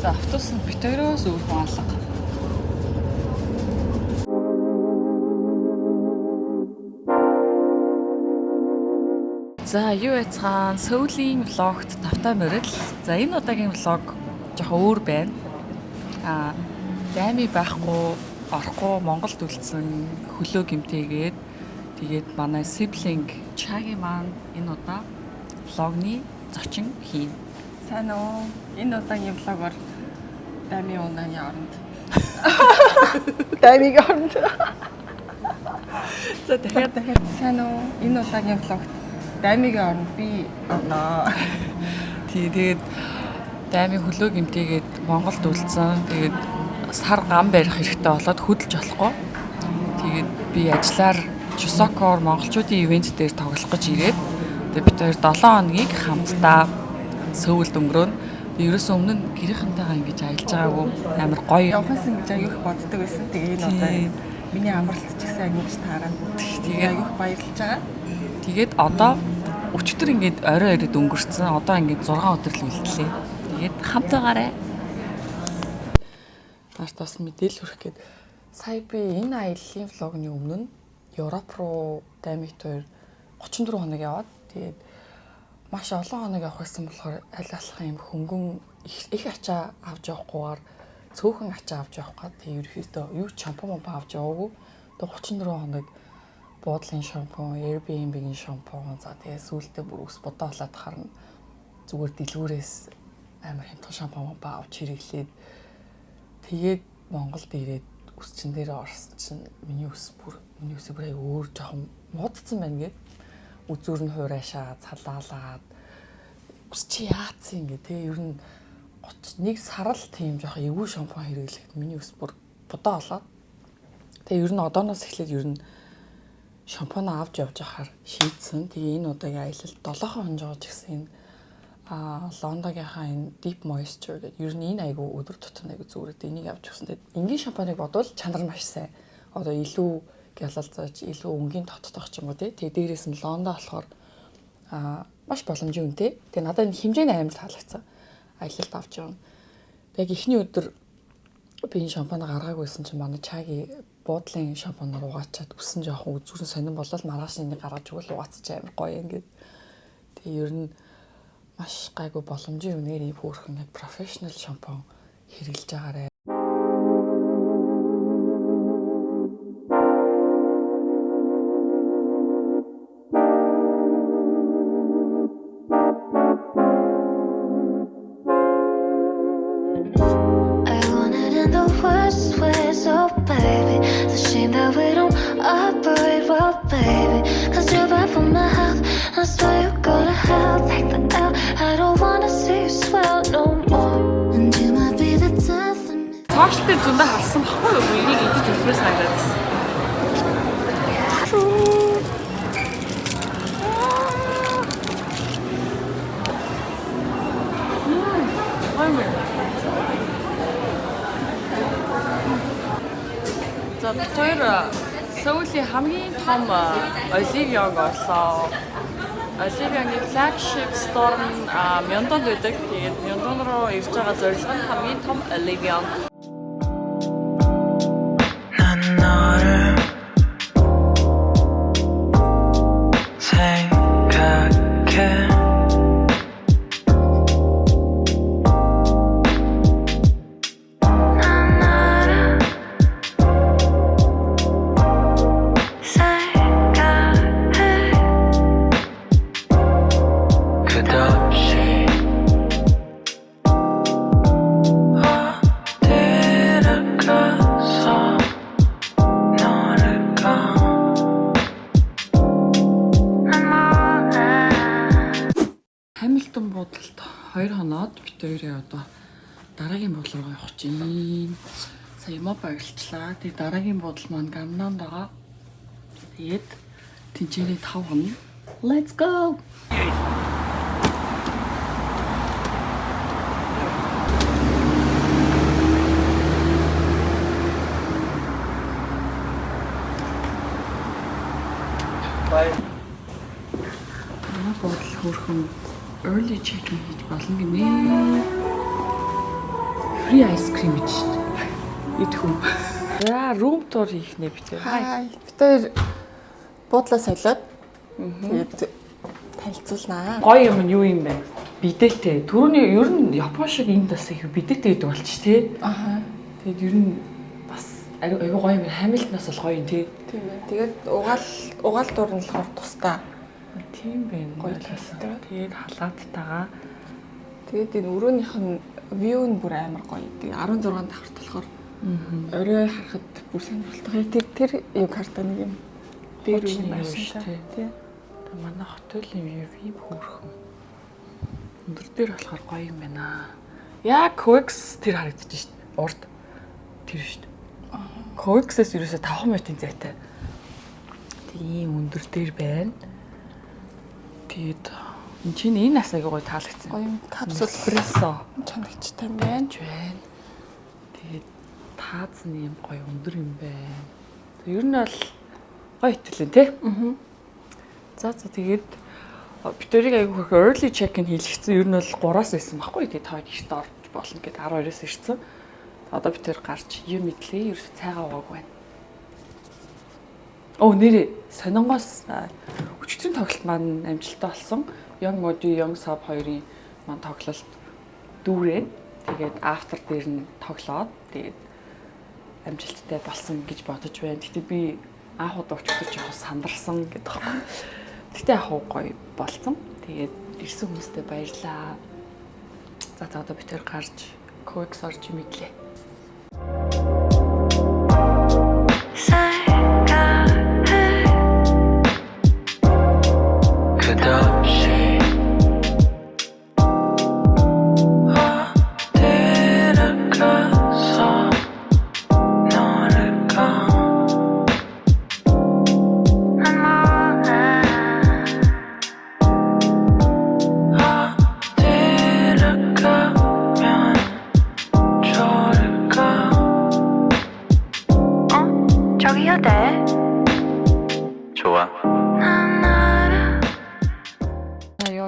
За автобус нь бит хоёроос өөрхөн алга. За юу яцгаан Сөүлийн влогт тавтай морил. За энэ удаагийн влог жоохон өөр байна. Дайми байхгүй, орохгүй Монголд үлдсэн хөлөө гэмтээгээд тэгээд манай сиблинг Чаги маань энэ удаа влогны зочин хийн. Сайн уу? Энэ удаагийн влогоор Дайми унааны оронд. Даймигийн оронд. За дахиад сайн уу? Энэ удаагийн влогт Даймигийн оронд би оноо. Тэгээд Дайми хөлөө гэмтээгээд Монголд үлдсэн. Тэгээд сар гам барих хэрэгтэй болоод хөдөлж болохгүй. Тэгээд би ажиллаар Чусокоор монголчуудын ивент дээр тоглох гэж ирээд тэгээд бид хоёр 7 хоногийг хамтдаа Сөүлд өнгөрөөн. Би ерөөсөө өмнө нь гэрийнхэнтэйгээ ингэж аялж байгаагүй амар гоё. Явахаас ингэж аяг боддог байсан. Тэгээ энэ удаа миний амралт ч гэсэн ангиж таараад тэгээд аяг баярлж байгаа. Тэгээд одоо өчтөр ингээд орой ирээд өнгөрцөн. Одоо ингээд 6 өдөр л үлдлээ. Тэгээд хамтаагаарай. Наартаас мэдээлэл хүргэх гээд сая би энэ аяллаа влогны өмнө нь Европ руу Даймигт 34 хоног яваад тэгээд маш олон хоног явах гэсэн болохоор аль болох юм хөнгөн их ачаа авч явахгүйгээр цөөхөн ачаа авч явах гад тэгээд ерөөхдөө юу ч шампунь авч яваагүй. Тэгээд 34 хоног буудлын шампунь, Airbnb-ийн шампунь за тэгээд сүүлдээ бүр ус бодоо болоод харна. Зүгээр дэлгүүрээс амар хямдхан шампунь авч хэрэглээд тэгээд Монголд ирээд үсчин дээр орсон чинь миний үс бүр өөр жоохон муудсан байна гээд үзүүр нь хуурайшаа цалаалаад үс чи яатсан ингэ те ер нь 31 сар л тийм жоохон эвгүй шампунь хэрэглэхэд миний үс бүр бодоо болоод тэгээ ер нь одооноос эхлээд ер нь шампунь авч явж байхаар шийдсэн. Тэгээ энэ удаагийн аялалд 7 хоног ч гэсэн энэ Лондогийнхаа энэ Deep Moisture гэдэг ер нь энэ айгу өдөр тутмын айгу зүгээрээ энийг авч өгсөн. Тэгээд энгийн шампуныг бодвол чанар маш сайн. Одоо илүү гялалзаж, илүү өнгийн тоттох ч юм уу тий. Тэгээд дээрээс нь Лондон болохоор маш боломжийн үнэтэй. Тэгээд надад энэ хэмжээний амар таалагдсан. Аялалд авч явна. Тэгээд эхний өдөр би энэ шампуныг гаргаагүйсэн чинь манай Чаги буудлын шампунаар угаачаад үсэн жоохон үзүүрэн сонирн болол маргааш энийг гаргаж өгвөл угаацчих амар гоё ингээд. Тэгээд ер нь маш гайгүй боломжийн үнээр ийм хөөрхөн яг профешнл шампунь хэрэглэж байгаарэ. Цаашдаа зөндөө харсан баггүй юу? Энийг идэж өсвөр санагдсан. За тэр Сөүлийн хамгийн том Оливианг орлоо. Оливиангийн flagship store нь Мьондонд байдаг. Тэгээд Мьондон руу ирж байгаа зорилго нь хамгийн том Оливиан. Хамилтон буудалд 2 хоноод бит хоёрын одоо дараагийн буудлын руу явах чинь. Сая юм баярлчлаа. Тэгээ дараагийн буудал маань Ганнанд байгаа. Тэгээд тэнцэнэ 5 хоног. Let's go. Bye. Буудал хөрхөн early check-in хийж болно гинэ. free ice cream гэж шүү дээ. Идэхүү. Яа, room tour хийх нэ бид. Хай. Бид хоёр буудлаа солиод тэгээд танилцуулнаа. Гоё юм нь юу юм бэ? Бидэтэй. Түрүүний ер нь Япон шиг энд бас их бидэтэй гэдэг болчих тий. Аха. Тэгээд ер нь бас аюу гоё юм. Хамилтнаас бол гоё юм тий. Тийм ээ. Тэгээд угаал дуурн болохоор тусдаа. Тийм байна. Гоё талтай. Тэгээд халааттайгаа. Тэгээд энэ өрөөнийх нь view нь бүр амар гоё. Тэгээд 16 давхарт болохоор орой харахад бүр сонирхолтой. Тэр юу карта нэг юм. Бэр үе шүү дээ. Тий. Манай хотелийн view хөөрхөн. Өндөр дээр болохоор гоё юм байна. Яг Coex тэр харагдчих шүү дээ. Урд тэр шүү дээ. Coex-ээс ерөөсө 5 минутын зайтай. Тийм өндөр дээр байна. Тэгээд энэ чинь энэ нас аягүй гоё таалагдсан. Гоё юм. Капсул эспрессо чанагчтай юм байна. Тэгээд таазны юм гоё өндөр юм байна. Ер нь бол гоё итгэлээ тий. За тэгээд битэрийг аягүй хөрх early check-in хийлгэсэн. Ер нь бол 3-аас байсан байхгүй. Тэгээд тоо ихтэй орж болно гэд 12-оос ирсэн. Одоо бид тэр гарч юм мэдлээ. Ерөөс цайгаа уугааг байна. Оо нэрээ сонингоос өчтөрийн тоглолт маань амжилттай болсон. Young Modi, Young Sub 2-ын маань тоглолт дүүрээ. Тэгээд after дээр нь тоглоод тэгээд амжилттай болсон гэж бодож байна. Гэтэ би анх удаа өчтөр жоохон сандарсан гэдэг байна. Гэтэ яг гоё болсон. Тэгээд ирсэн хүмүүстээ баярлаа. За одоо бид тэр гарч Coex орж мэдлээ.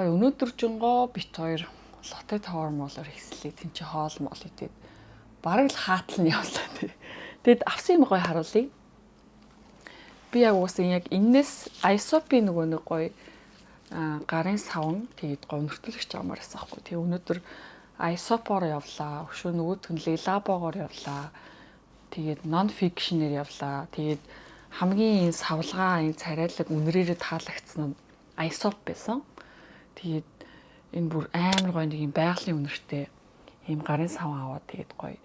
Өнөөдржингоо бит хоёр лотте тавар молоор хийслээ. Тин чи хоол мол идээд бараг л хаатал нь явлаа тий. Тэгэд авсан юм гоё харуулъя. Би яг уусан яг энэс Aesop-ийн нөгөө нэг гоё гарын савн тэгээд гоё нөртөлөгч амаар байсан байхгүй. Тэгээ өнөөдөр Aesop-оор явлаа. Өшөө нөгөөх нь Lilabo-гоор явлаа. Тэгээд non fiction-ээр явлаа. Тэгээд хамгийн савлгаа энэ царайлаг үнрээрээ таалагдсан нь Aesop байсан. Тэгээд энэ бүр амар гоё нэг юм байгалийн үнэртэй ийм гарын савн аваад тэгээд гоё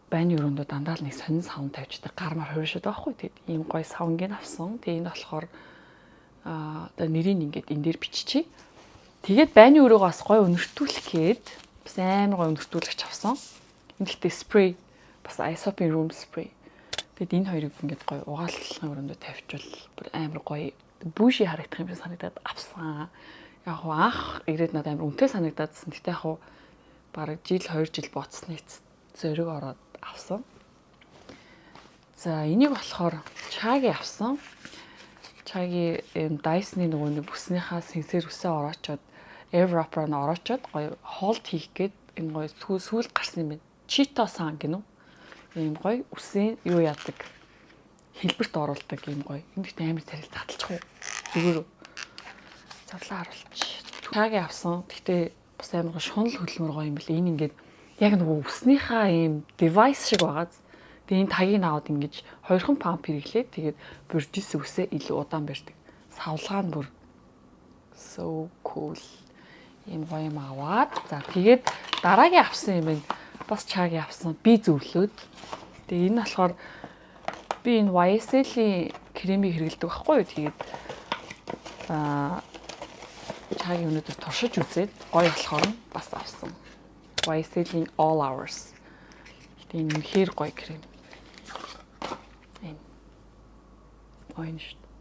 байны өрөөндөө дандаа л нэг сонин савн тавьчихдаг гар мар хувиршээд байхгүй. Тэгээд ийм гоё савнгийг авсан. Тэгээд энэ болохоор одоо нэрийг ингээд энэ дээр биччихье. Тэгээд байны өрөөгөө бас гоё үнэртүүлэх гээд бас амар гоё үнэртүүлэгч авсан. Энэ гэхдээ спрей бас Aesop-ийн room spray. Тэгээд энэ хоёрыг ингээд гоё угаалгын өрөөндөө тавьчихвал бүр амар гоё бүүши харагдах юм шиг санагдаад авсан. Яг хуу анх ирээд надад амар үнэтэй санагдаадсэн. Гэтэ яг хуу бараг жил 2 жил боцсны зориг ороод авсан. За энийг болохоор чаги авсан. Чаги Dyson-ы нөгөө нэг бүснийхаа сэнсээр үсээ ороочоод air wrapper-ыг ороочоод гоё холд хийх гээд энэ гоё сүүл гарсан юм байна. Cheeto сан гинү. Ийм гоё үсээ юу яадаг хэлбэрт оруулдаг юм гоё. Энд ихтэй амар царил таталчих уу. Зүгээр зарлаа харуулчих. Чаги авсан. Гэхдээ бас амар шунал хөдөлмөр гоё юм бэл. Энэ ингээд яг нөгөө үснийхаа ийм девайс шиг байгаа. Тэгээ энэ тагийг аваад ингэж хоёрхан памп хэрэглээд тэгээд бюржис үсээ илүү удаан барьдаг. Савлгаа нь бүр so cool. Ийм гоё юм аваад за тэгээд дараагийн авсан юм байна. Бас чаги авсан. Би зөвлөөд. Тэгээ энэ болохоор би энэ YSL-ийн кремийг хэрэглэдэг байхгүй юу. Тэгээд чагийг өнөөдөр туршиж үзээд гоё болохоор бас авсан. YSL-ийн All Hours. Гэтэ энэ үнэхээр гоё крем. Энэ гоё нь шүү дээ.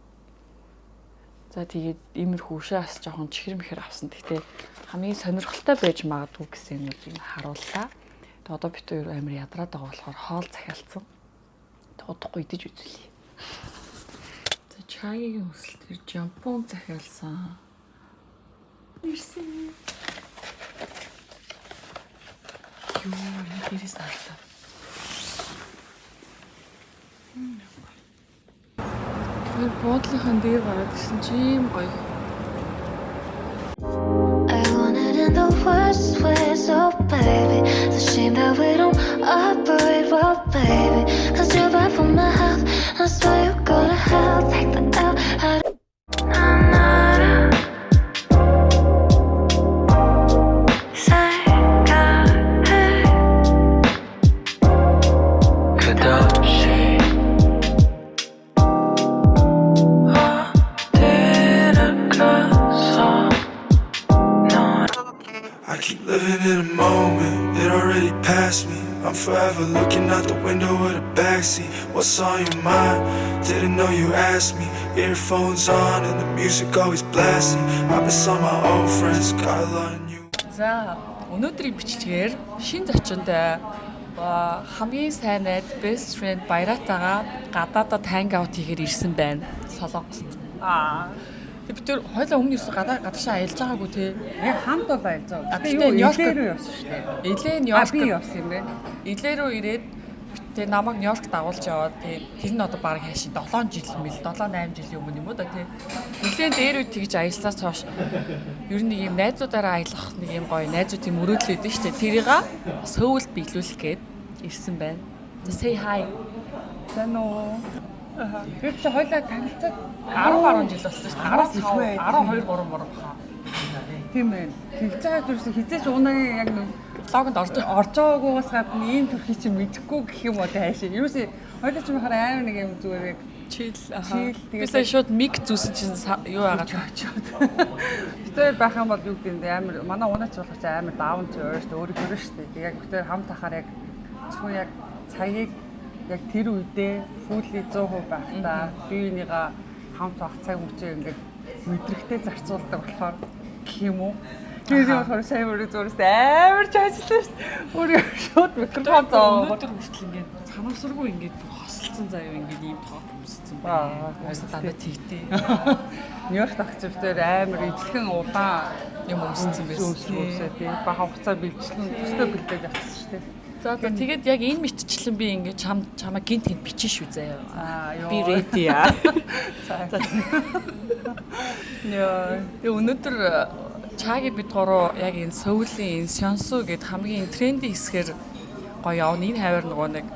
За тэгээд иймэрхүү уушаас жоохон чихэр мэхэр авсан. Гэтэ хамгийн сонирхолтой байж магадгүй гэсэн юмнуудыг харууллаа. Тэгээд одоо бит хоёр амар ядраад байгаа болохоор хоол захиалцсан. Удахгүй идэж үзүүлье. За чагийн өсөлт тэр жампон захиалсан. Ирсэн. Юу Тэрээс харлаа. Тэр буудлынхан дээр гараад ирсэн чи ийм гоё. I want it in the worst ways, oh baby. It's a shame that we don't operate well, baby. Cause you're bad for my health. I swear you go to hell. Take the L out of I keep living in a moment, it already passed me. I'm forever looking out the window of the backseat. What's on your mind? Didn't know you asked me. Earphones on and the music always blasting. I miss all my old friends, got a lot of new. За, өнөөдрийн бичлэгээр шин зочинтой хамгийн сайн найз best friend Баяратагаа гадаадад hang out хийхээр ирсэн байна. Солонгост. Бид тэр хойлоо өмнө ерөөсө гадаашаа аялж байгаагүй те. Яг хамт бол аялж байгаа. Гэтэ Нью-Йорк руу явсан шүү дээ. Илээ Нью-Йорк Би явсан юм байна. Илээ рүү ирээд тэгээ намайг Нью-Йорк дагуулж яваад тэгээ тэр нь одоо баг хаашийн 7 жил мэл 7-8 жилийн өмнө юм уу да тий. Нилээн дээр үе тэгж аялсаас хойш ер нь нэг юм найзуудаараа аялах нэг юм гоё найзуудын мөрөөдөл өгдөө штэ. Тэрийг Сөүлд биелүүлэх гээд ирсэн байна. Say hi. Тань уу. Тэр чи хойлоо танилцаад 10 жил болсон шүү дээ. 15, 12, 3 баха. тийм ээ. Тэгж байгаа дөрөс хизээч унагийн яг нэг Логонд орж байгаагаас гадна ийм төрхий чи мэдэхгүй гэх юм уу таашаа. Юусе хойлоо чи махаар амар нэг юм зүгээр яг чил тэгээд би шууд миг зүүсэн чинь юу агаад очоод. Битээр байх юм бол юу гэдэг нь амар манай унаач болох чи амар даун чи өөрөөсөө өөрөө хөрөө штэ. Тэг яг битээр хамт тахаар яг зөвхөн яг цагийг яг тэр үедээ фүлли 100% байхдаа биенийгаа хамт байх цаг мөчөө ингээд мэдрэгтэй зарцуулдаг болохоор гэх юм уу. Тэр юм болохоор сайн өөрөө зүрээс амар ч ажилласан шүү дээ. Өөрөө шууд микрофон зоо. өнөөдөр хүртэл ингээд санамсаргүй ингээд хосолцсон заяа ингээд ийм тоо өмссөн байна. Уусаа дандаа тэгтэй. Нью-Йорк тагчвтер амар ижлэхэн улаан юм өмссөн байсан. Үсээ тий. Бага хугацаа бэлжлэн төстэй бэлдээд явсан шүү дээ. За тэгээд яг энэ мэтчлэн би ингээд чамаа гинт гинт бичин шүү заяа. Ёо. Би ready аа. За. Тэгээ өнөөдөр чаги бид гурав яг энэ Сөүлийн энэ Сёнсу гэд хамгийн тренди хэсгээр гоё явна. Энэ хавар нөгөө нэг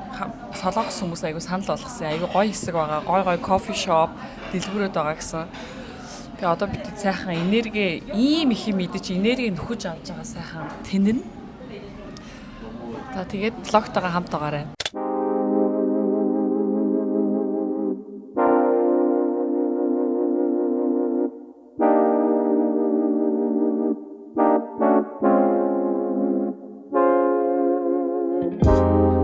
солонгос хүмүүс айгу санал болгосон. Айгу гоё хэсэг байгаа. Гоё кофе шоп дэлгүүрүүд байгаа гэсэн. Тэгээ одоо бид сайхан энерги ийм их юм мэдэж энерги нөхөж авч байгаа сайхан тэнэн. За тэгээд блогтойгоо хамт байгаарай.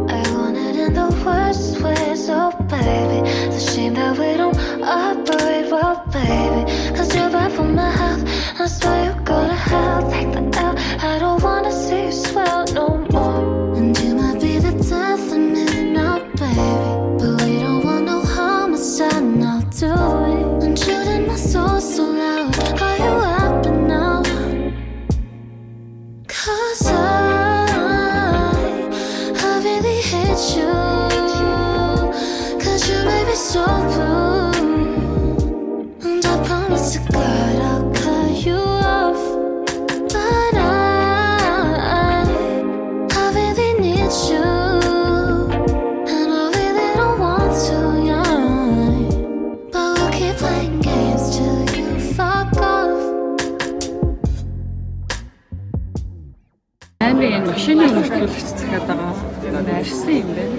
I want it in the worst ways, oh baby. It's a shame that we don't operate well, baby. Cause you're bad for my health. I swear you go to hell. Take the L. I don't wanna see you swell no more. And you might be the death of me now, baby. But we don't want no homicide now, do we? I'm shooting my soul so loud. Are you happy now? Cause I really hate you. Cause you made me so blue. And I promise to God I'll cut you off. But I really need you. And I really don't want to, yeah. But we'll keep playing games till you fuck off. Аймаг энэ машины өртүүлэгч захиад байгаа. Найрсан юм байна.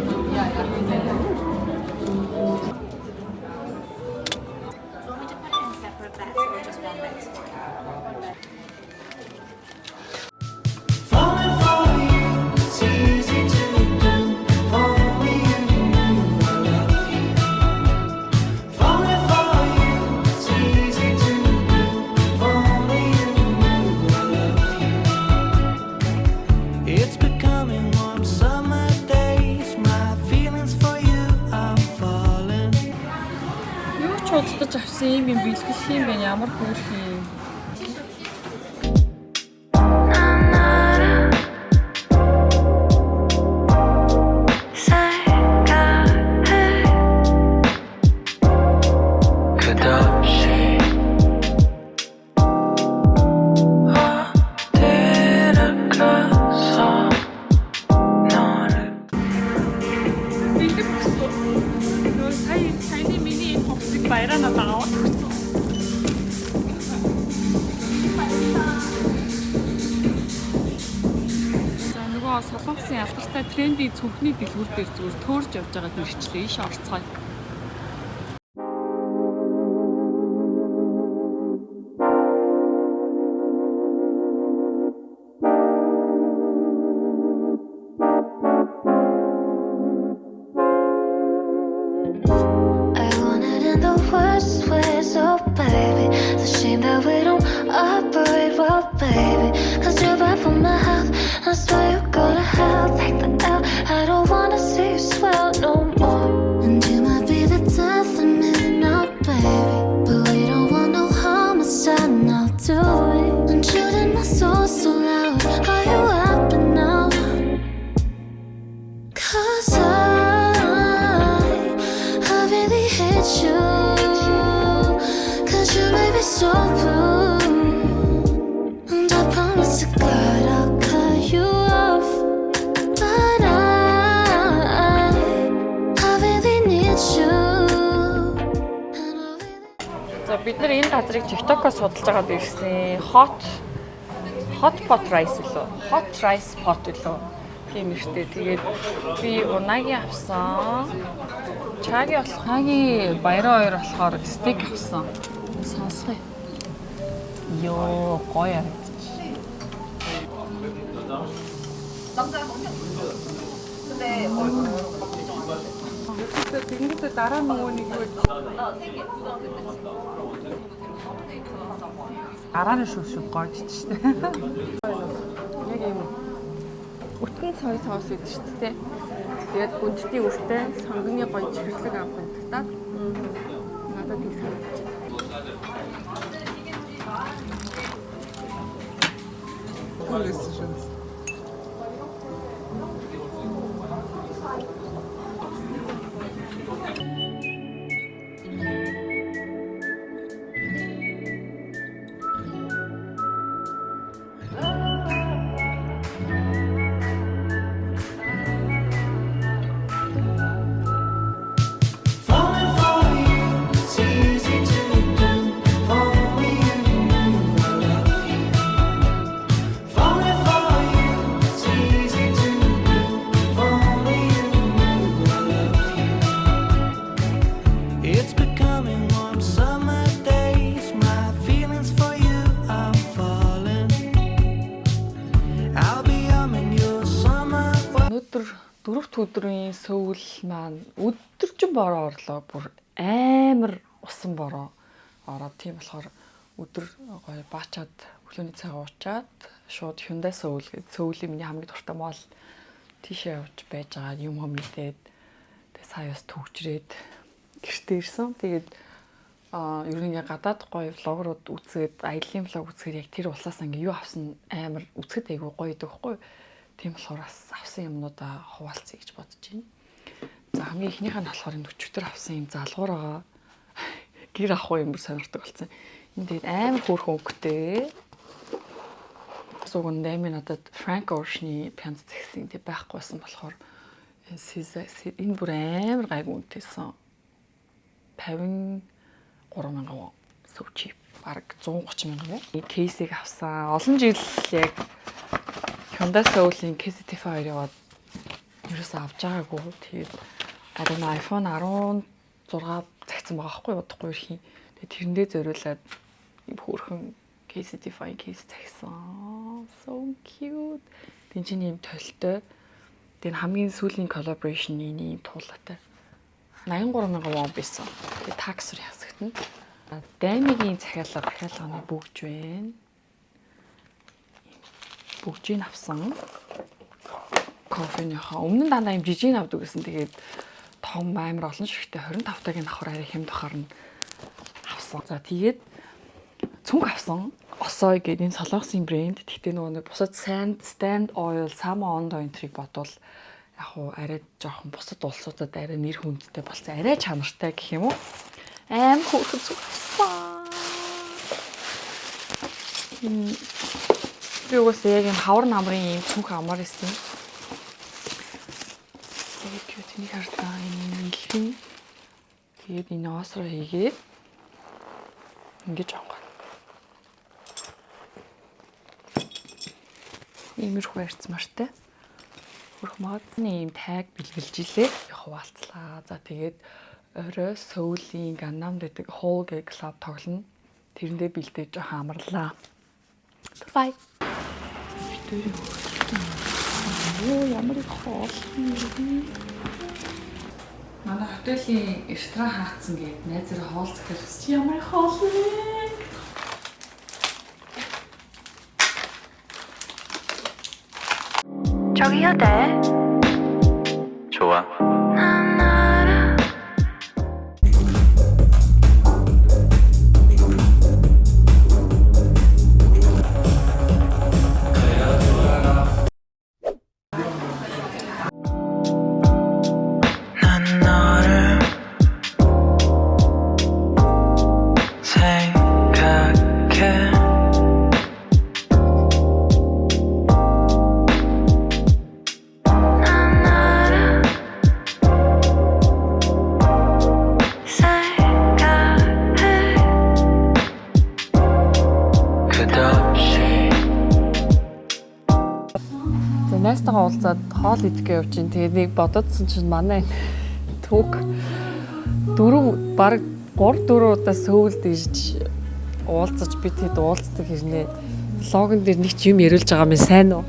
Falling for you, it's easy to do. Follow me and you know I love you. Falling for you, it's easy to do. Follow me and you know I love you. It's becoming warm summer days. My feelings for you are falling. Юу ч худалдаж авсан юм бэлтгэх юм байна. Ямар хөөрх юм. нөө солонгосын алдартай трендing цүнхний дэлгүүр дээр зүгээр төөрж явж байгаа нэрчлээ ийш орцгоё. I want it in the worst ways, oh baby. It's a shame that we don't operate well, baby. Cause you're bad for my health. I swear you go to hell. Take the L. I don't wanna see you swell no more. And you might be the death of me now, baby. But we don't want no homicide now, do we? I'm shooting my soul so loud. Are you happy now? Cause I really hate you. Cause you made me so blue. And I promise to God I'll cut you off. But I really need you. And I really За бид нар энэ газрыг TikTok-оос судалж байгаад ирсэн. Hot pot rice лөө. Hot rice pot лөө. Тийм ихтэй. Тэгээд би унагийн авсан. Чаги баяраа хоёр болохоор стейк авсан. Сонсгоё. Йоо, гоё харагдаж. Тэгэхдээ дараа нөгөө нэг юу Арааны шүү гоё ч тийм. Яг юм өтгөн сой соус гэдэг шүү дээ. Тэгээд гүнжтийн үртэй сонгоны гоё чихэрлэг авах гэдэг. Надад тийм санагдаж байна. Falling for you, it's easy to do. For me, you knew I love you. Falling for you, it's easy to do. For me, you knew I love you. It's becoming warm summer days. My feelings for you are falling. I'll be humming your summer. Өнөөдөр 4-р өдрийн сөүл маань өдөржин бороо орлоо. Бүр амар усан бороо ороод тийм болохоор өдөр гоё баачаад өглөөний цагаа уучаад шууд Hyundai Soul гэдэг сөүлийн миний хамгийн дуртай мол тийшээ явж байж байгаа юм мэдээд тэгээ саяас төгжрээд гэртээ ирсэн. Тэгээд ер нь яг гадаад гоё влогрууд үзээд аялын влог үзэхээр яг тэр улсаас ингээ юу авсан амар үзэхэд айгүй гоё идэг байхгүй. Тийм болохоор бас авсан юмнуудаа хуваалцъя гэж бодож байна. За хамгийн ихнийх нь болохоор энэ өчигдөр авсан юм залгуур байгаа. Гэр ах юм бүр сонирхдаг болсон. Энэ тэгээд амар хөөрхөн өнгөтэй. Сууган нэмийн надад Frank Ocean-ы пянц зэгсэн тийм байхгүйсэн болохоор энэ бүр амар гайгүй үнэтэйсэн. 53,000 вон. So cheap. Бараг 130,000 вон. Кейсийг авсан. Олон жил яг Hyundai Soul-ийн KCT2 яваад ерөөсөө авч байгаагүй. Тэгээд iPhone 16 загсан байгаа байхгүй удахгүй ирэх юм. Тэгээд тэрэндээ зориулаад юм хөөрхөн KCT5 кейс загсан. So cute. Тэнцний юм толтой. Тэгээд хамгийн сүүлийн collaboration-ийн юм туулаатай. 83,000 вон байсан. Тэгээд таксэр ясагтана. Даймигийн захиалганы бүгж байна. Бүгжийг авсан. Кофенийхаа өмнө нь дандаа юм жижиг авдаг гэсэн. Тэгээд том амар олон шигтэй 25-таг нь авахаар арай хямд ахаар нь авсан. За тэгээд цүнх авсан. Осой гэдэг энэ солонгосын брэнд. Тэгтээ нөгөө бусад Stand Oil, Samo Ondo энтрийг бодвол яг уу арай жоохон бусад улсуудад арай нэр хүндтэй болсон. Арай чанартай гэх юм уу? Аим хөөрхөн цүнх авсан. Би угаасаа яг юм хавар намрын юм цүнх амар исэн. Тэгээд тэнийг харлаа энэ илхэн. Тэгээд энэ осроо хийгээд ингэж онгоо. Иймэрхүү ярьцмартай. Модны юм таг бэлгэлжилээ. Хуваалцлаа. За тэгээд орой Сөүлийн Gangnam гэдэг Hallgate Club тоглоно. Тэрэндээ бэлдээж хамарлаа. Бай. Оо ямар их хоол. Манай хотелийн ресторан хаацсан гээд найзаараа хоол захирч ямар их хоол вэ? 저기 어때? 좋아. 난 알아. 난 너를 생각해. 난 알아. 생각해. 끝없이. За найстайгаа уулзаад хоол идэхгээ явж ин тэгээд нэг бодоодсэн чинь манай төг баг 3-4 удаа сөүлд ирж уулзаж би тэгэд уулздаг хэрнээ логон дээр нэг ч юм яриулж байгаа юм сайн уу?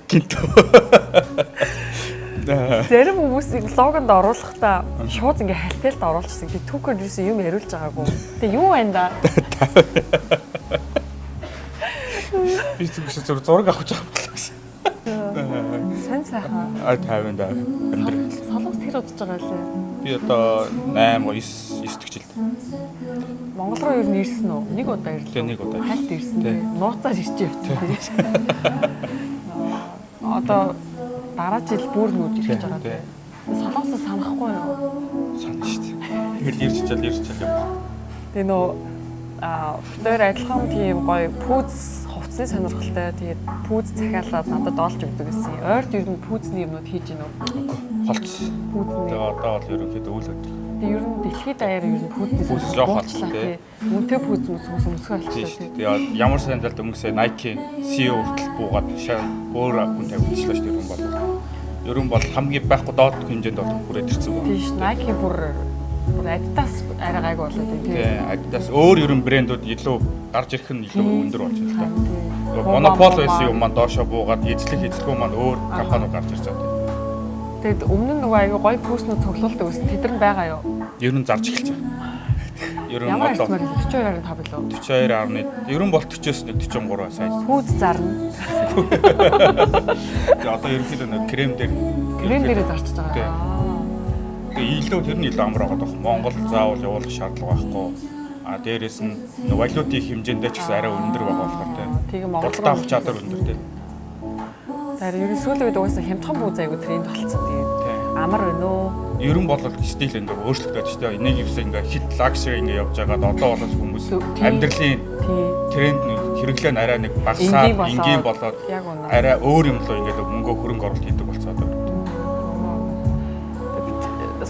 Гинтөө. Зарим хүмүүсийг логонд оруулахдаа шууд ингээ хальтайлд оруулчихсан. Тэгээ түүхээр юусэн юм яриулж байгаагүй. Тэгээ юу байна да? Би зүгш зураг авах гэж байгаа гэсэн. Сайн сайхан. 50 да. Амьдрал. Солонгос тэр удаж байгаа лээ. Би одоо 8 9 төгчл. Монгол руу юу нэрсэн үү? Нэг удаа ирлээ. Тэгээ нэг удаа. Хальт ирсэн. Нууцаар ирж явцсан. Одоо дараа жил бүр нүүж ирж байгаа тийм. Солонгосоо санахгүй юу? Санаа шүү дээ. Тэгэл ирж чал юм. Тэгээ нөө өөр адилхан тийм гоё пүүз хувцсны сонирхолтой. Тэгээд пүүз захиалаад надад олж өгдөг гэсэн. Ойрд ер нь пүүзний юмнууд хийж гинөө. Үгүй холц. Пүүзний. Тэгээ одоо бол ерөнхийдөө үйл хөдлөл. Тэгээ ер нь дэлхийд даяар ер нь пүүзний Пүүз жоох холцтой. тийм. Үнэтэй пүүз өмсгөө болчихлоо тийм. Тэгээ ямар сандалд өнгөсөө Nike CEO хүртэл буугаад өөр хүн тавьчихлаа шүү дээ юм бол. Ерөн бол хамгийн байхгүй доод хэмжээнд бол хүрээд ирсэн байна. Тийш Nike бүр Adidas арай гайг болоод байна тийм. Тэгээ Adidas өөр ерөн брэндүүд илүү гарч ирэх нь илүү өндөр болж байна л да. Монопол байсан юм маань доошоо буугаад эзлэх маань өөр компаниуд гарч ирж байгаа. Тэгэд өмнө нь нөгөө аюу гоё пүүснүүд цуглуулдаг байсан. Тэд нар байгаа юу? Ер нь зарж эхэлж байгаа. Ер нь Ямар одоо хэлмээр 42.5 билүү? 42.1 ер нь бол 40-с 43 сайз. Пүүз зарна. Тэгээ одоо ерөнхийдөө нэг крем Дээрээ зарчиж байгаа. Тэгээ илүү тэр нь илүү амар байгаа даа. Монгол заавал явуулах шаардлага байхгүй. А дээрээс нь валютын хэмжээндээ ч гэсэн арай өндөр байгаа болохоор тийм Монгол руу авах чадвар өндөр тийм. Тэр ер нь сүүлийн үед угаасаа хямдхан пүүз айгу тренд болцсон тийм. Амар байна уу? Ер нь бол стил энэ өөрчлөгдөж шүү дээ. Нэг юусаа ингээ хит лагшри ингээ явж байгаад одоо бол хүмүүс амьдралын тренд хэрэглээ нь арай нэг багасаад энгийн болоод арай өөр юм руу ингээ мөнгө хөрөнгө оруулалт хийдэг болцоод байна.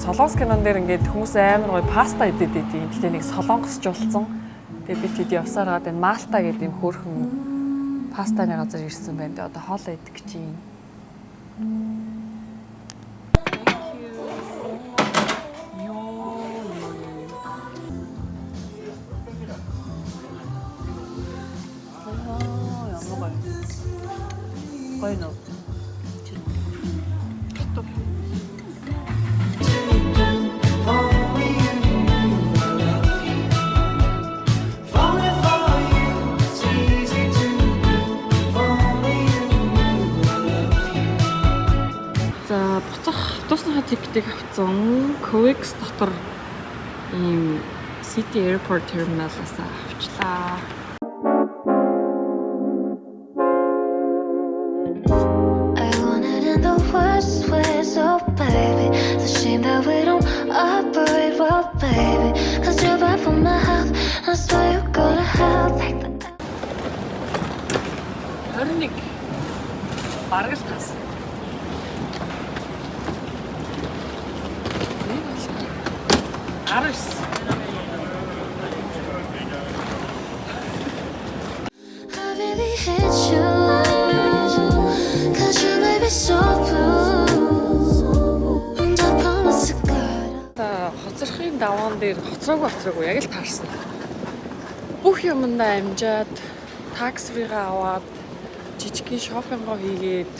Солонгос кинон дээр ингээд хүмүүс амар гоё паста идэд идэв. Гэтэ нэг солонгосжуулсан. Тэгээ би тэд явсаар гад энэ Малта гэдэг юм хөөрхөн пастаны газар ирсэн байна. Тэгээ одоо хоолоо идэх гэж юм. Гоё нөө. За буцах автобусны тикетийг авсан. Coex дотор ийм City Airport Terminal-аас авчлаа. I want it in the worst ways, oh baby. It's a shame that we don't operate well, baby. 'Cause you're bad for my health. I swear you go to hell. Take the 21 бараг л тас. Арс. I really hate you. 'Cause you дээр хоцроогүй яг л таарсан. Бүх юмдаа амжаад такс фригаа аваад жижигхэн шопингоо хийгээд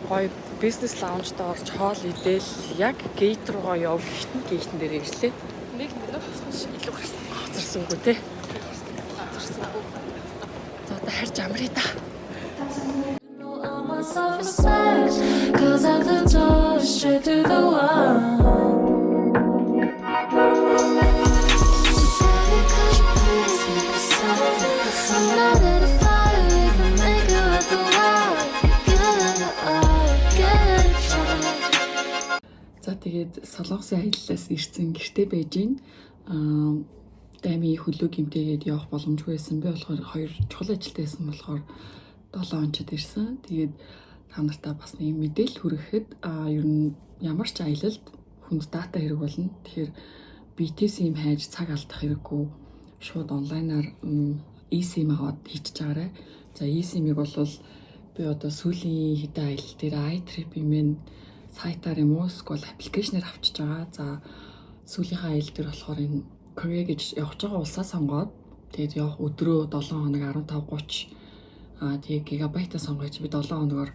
гоё бизнес лаунжд орж хоол идэл яг гейт руугаа яв гейтэн дээр ирлээ. Нэг илүү хоцорсонгүй те. За одоо харж амраа та. Cause of the door straight through the wall. I'm not in a fire, we can make it with the wall. Get it. За тэгээд Солонгосын аяллаас ирсэн гэртээ байж гин дайми хөлөө гимтээгээд явах боломжгүй байсан. Би болохоор 2 чухал ажилтай байсан болохоор 7 онцод ирсэн. Тэгээд та нартаа бас нэг мэдээлэл хүрэхэд ер нь ямар ч аялалд хүнд дата хэрэг болно. Тэгэхээр BTS-ийн хайж цаг алдах хэрэггүй. Шууд онлайнаар eSIM аваад хийчихэж байгаарай. За eSIM-ийг бол би одоо сүүлийн хэдэн аялал дээр iTrip-ийн сайтаар юм уу эсвэл аппликейшнээр авчиж байгаа. За сүүлийнхээ аялал дээр болохоор энэ Korea гэж явж байгаа улсаа сонгоод тэгээд явах өдрөө 7 хоног 15:30 тэгээ гигабайтаа сонгож би 7 хоногоор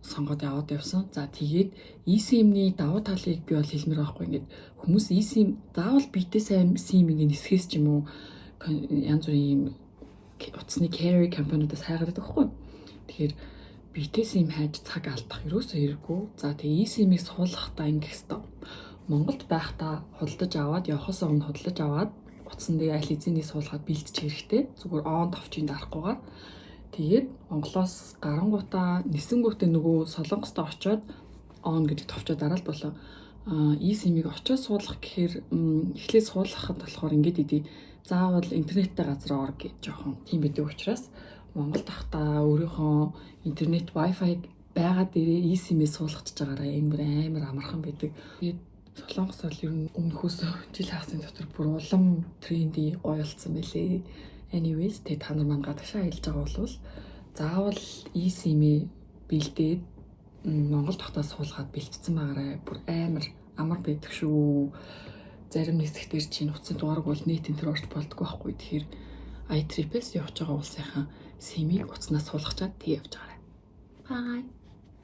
сонгоод яваад явсан. За тэгээд eSIM-ний давуу талыг би бол хэлмээр байхгүй. Ингээд хүмүүс eSIM заавал битээ сайн SIM ингээд нисгээс ч юм уу янз бүрийн утасны carrier компаниудаас хайгаад байдаг байхгүй. Тэгэхээр битээ SIM хайж цаг алдах ерөөсөө хэрэггүй. За тэгээд eSIM-ийг суулгахдаа ингэх хэвээр Монголд байхдаа худалдаж аваад явахаас өмнө худалдаж аваад утсан дээр аль эзэнийг суулгаад бэлдчих хэрэгтэй. Зүгээр он товчийн дарахгүйгээр тэгээд Монголоос гарангуудаа нисэнгүүтээ нөгөө Солонгостой очиод он гэдэг товчоо дараал болоо. eSIM-ийг очиод суулгах гэхээр эхлээд суулгахад болохоор ингээд идэв. Заавал интернеттэй газар ор гэж жоохон тийм байдаг учраас Монголд ахта өөрийнхөө интернет Wi-Fi байгаа дээрээ eSIM-ийг суулгачихж байгаараа энэ бүр амар амархан байдаг. Тэгээд Солонгос бол ер нь өмнөхөөс жил хагасны дотор бүр улам тренди гоё болсон байлээ. Anyways тэ та нар маань гадаашаа аялж байгаа бол заавал eSIM-ийг бэлдээд Монгол тогтоос суулгаад бэлтцсэн байгаарай. Бүр амар байдаг шүү. Зарим хэсэгтэр чинь утасны дугаарг бол нийт энэ төр орж болдгоо байхгүй. Тэгэхээр iTrip-ээс явж байгаа улсынхаа SIM-ийг утаснаас суулгачаад тэг явж байгаарай. Bye.